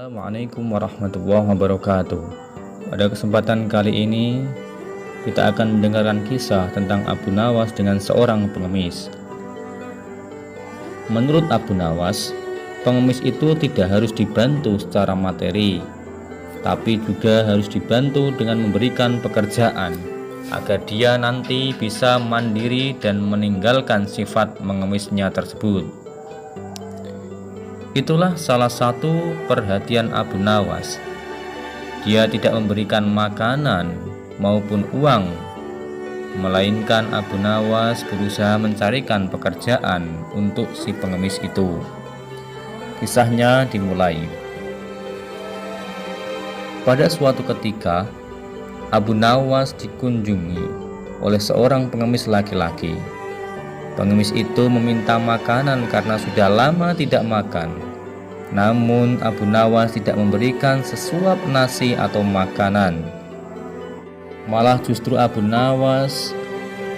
Assalamualaikum warahmatullahi wabarakatuh. Pada kesempatan kali ini kita akan mendengarkan kisah tentang Abu Nawas dengan seorang pengemis. Menurut Abu Nawas, pengemis itu tidak harus dibantu secara materi, tapi juga harus dibantu dengan memberikan pekerjaan agar dia nanti bisa mandiri dan meninggalkan sifat mengemisnya tersebut. Itulah salah satu perhatian Abu Nawas. Dia tidak memberikan makanan maupun uang, melainkan Abu Nawas berusaha mencarikan pekerjaan untuk si pengemis itu. Kisahnya dimulai. Pada suatu ketika, Abu Nawas dikunjungi oleh seorang pengemis laki-laki. Pengemis itu meminta makanan karena sudah lama tidak makan. Namun Abu Nawas tidak memberikan sesuap nasi atau makanan. Malah justru Abu Nawas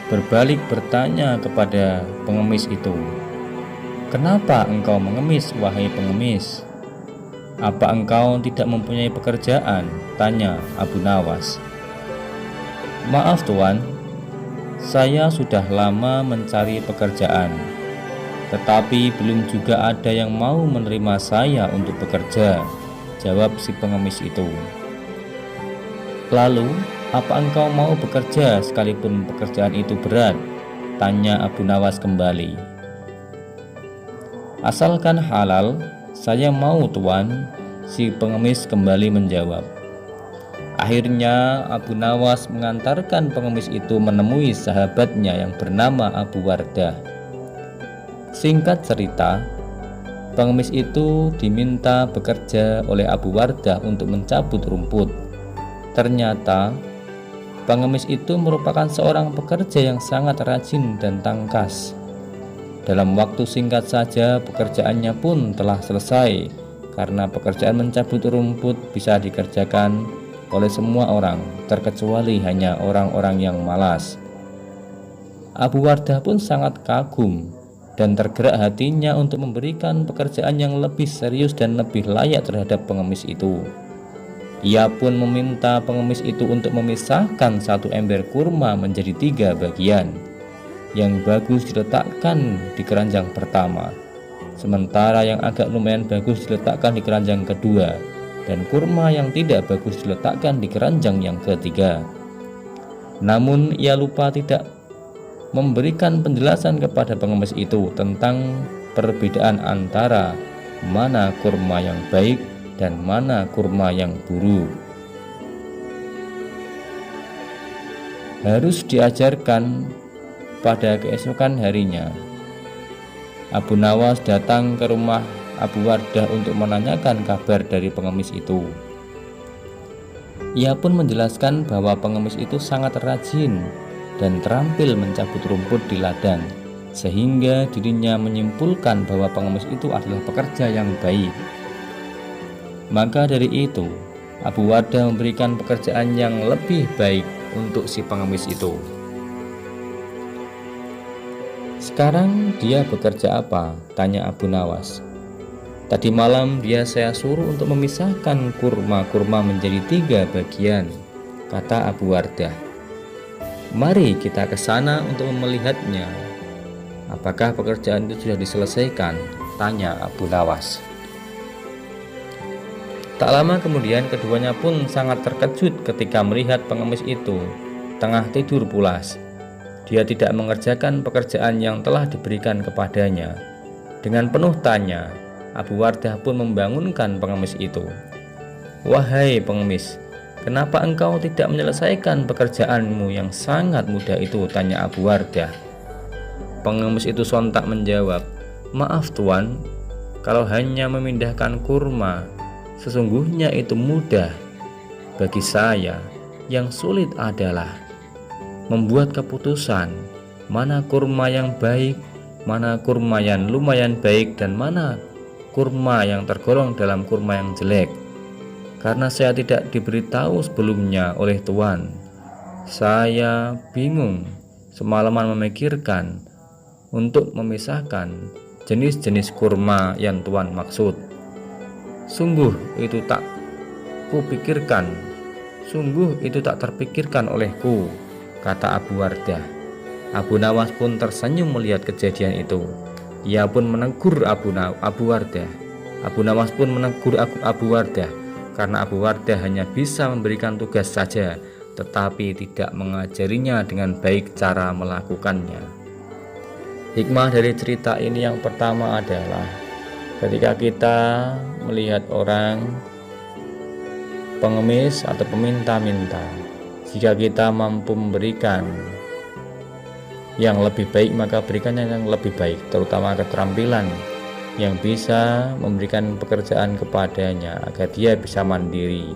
berbalik bertanya kepada pengemis itu, "Kenapa engkau mengemis, wahai pengemis? Apa engkau tidak mempunyai pekerjaan?" tanya Abu Nawas. "Maaf Tuan, saya sudah lama mencari pekerjaan, tetapi belum juga ada yang mau menerima saya untuk bekerja," jawab si pengemis itu. "Lalu, apa engkau mau bekerja sekalipun pekerjaan itu berat?" tanya Abu Nawas kembali. "Asalkan halal, saya mau Tuan," si pengemis kembali menjawab. Akhirnya Abu Nawas mengantarkan pengemis itu menemui sahabatnya yang bernama Abu Wardah. Singkat cerita, pengemis itu diminta bekerja oleh Abu Wardah untuk mencabut rumput. Ternyata pengemis itu merupakan seorang pekerja yang sangat rajin dan tangkas. Dalam waktu singkat saja pekerjaannya pun telah selesai, karena pekerjaan mencabut rumput bisa dikerjakan oleh semua orang, terkecuali hanya orang-orang yang malas. Abu Wardah pun sangat kagum dan tergerak hatinya untuk memberikan pekerjaan yang lebih serius dan lebih layak terhadap pengemis itu. Ia pun meminta pengemis itu untuk memisahkan satu ember kurma menjadi 3 bagian. Yang bagus diletakkan di keranjang pertama, sementara yang agak lumayan bagus diletakkan di keranjang kedua, dan kurma yang tidak bagus diletakkan di keranjang yang ketiga. Namun ia lupa tidak memberikan penjelasan kepada pengemis itu tentang perbedaan antara mana kurma yang baik dan mana kurma yang buruk. Harus diajarkan. Pada keesokan harinya, Abu Nawas datang ke rumah Abu Wardah untuk menanyakan kabar dari pengemis itu. Ia pun menjelaskan bahwa pengemis itu sangat rajin dan terampil mencabut rumput di ladang, sehingga dirinya menyimpulkan bahwa pengemis itu adalah pekerja yang baik. Maka dari itu, Abu Wardah memberikan pekerjaan yang lebih baik untuk si pengemis itu. "Sekarang dia bekerja apa?" tanya Abu Nawas. "Tadi malam dia saya suruh untuk memisahkan kurma-kurma menjadi 3 bagian," kata Abu Wardah. "Mari kita ke sana untuk melihatnya. Apakah pekerjaan itu sudah diselesaikan?" tanya Abu Nawas. Tak lama kemudian keduanya pun sangat terkejut ketika melihat pengemis itu tengah tidur pulas. Dia tidak mengerjakan pekerjaan yang telah diberikan kepadanya. Dengan penuh tanya, Abu Wardah pun membangunkan pengemis itu. "Wahai pengemis, kenapa engkau tidak menyelesaikan pekerjaanmu yang sangat mudah itu?" tanya Abu Wardah. Pengemis itu sontak menjawab, "Maaf Tuan, kalau hanya memindahkan kurma, sesungguhnya itu mudah. Bagi saya, yang sulit adalah membuat keputusan mana kurma yang baik, mana kurma yang lumayan baik, dan mana kurma yang tergolong dalam kurma yang jelek. Karena saya tidak diberitahu sebelumnya oleh Tuan, saya bingung semalaman memikirkan untuk memisahkan jenis-jenis kurma yang Tuan maksud. Sungguh itu tak kupikirkan, sungguh itu tak terpikirkan olehku, kata Abu Wardah. Abu Nawas pun tersenyum melihat kejadian itu. Ia pun menegur Abu Wardah. Abu Nawas pun menegur Abu Wardah karena Abu Wardah hanya bisa memberikan tugas saja, tetapi tidak mengajarinya dengan baik cara melakukannya. Hikmah dari cerita ini yang pertama adalah ketika kita melihat orang pengemis atau peminta-minta, jika kita mampu memberikan yang lebih baik, maka berikan yang lebih baik, terutama keterampilan yang bisa memberikan pekerjaan kepadanya agar dia bisa mandiri.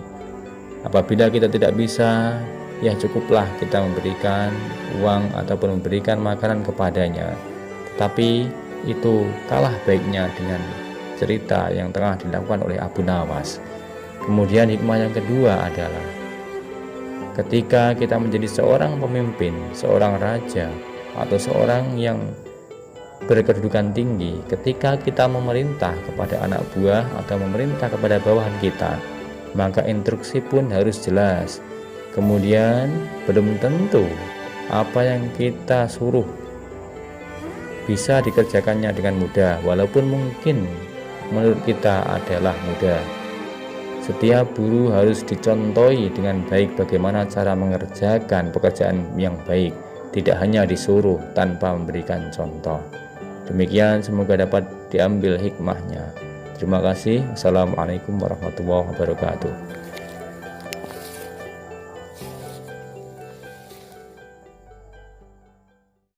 Apabila kita tidak bisa, ya cukuplah kita memberikan uang ataupun memberikan makanan kepadanya. Tetapi itu kalah baiknya dengan cerita yang tengah dilakukan oleh Abu Nawas. Kemudian hikmah yang kedua adalah ketika kita menjadi seorang pemimpin, seorang raja, atau seorang yang berkedudukan tinggi, ketika kita memerintah kepada anak buah atau memerintah kepada bawahan kita, maka instruksi pun harus jelas. Kemudian belum tentu apa yang kita suruh bisa dikerjakannya dengan mudah, walaupun mungkin menurut kita adalah mudah. Setiap buruh harus dicontohi dengan baik bagaimana cara mengerjakan pekerjaan yang baik, tidak hanya disuruh tanpa memberikan contoh. Demikian, semoga dapat diambil hikmahnya. Terima kasih. Assalamualaikum warahmatullahi wabarakatuh.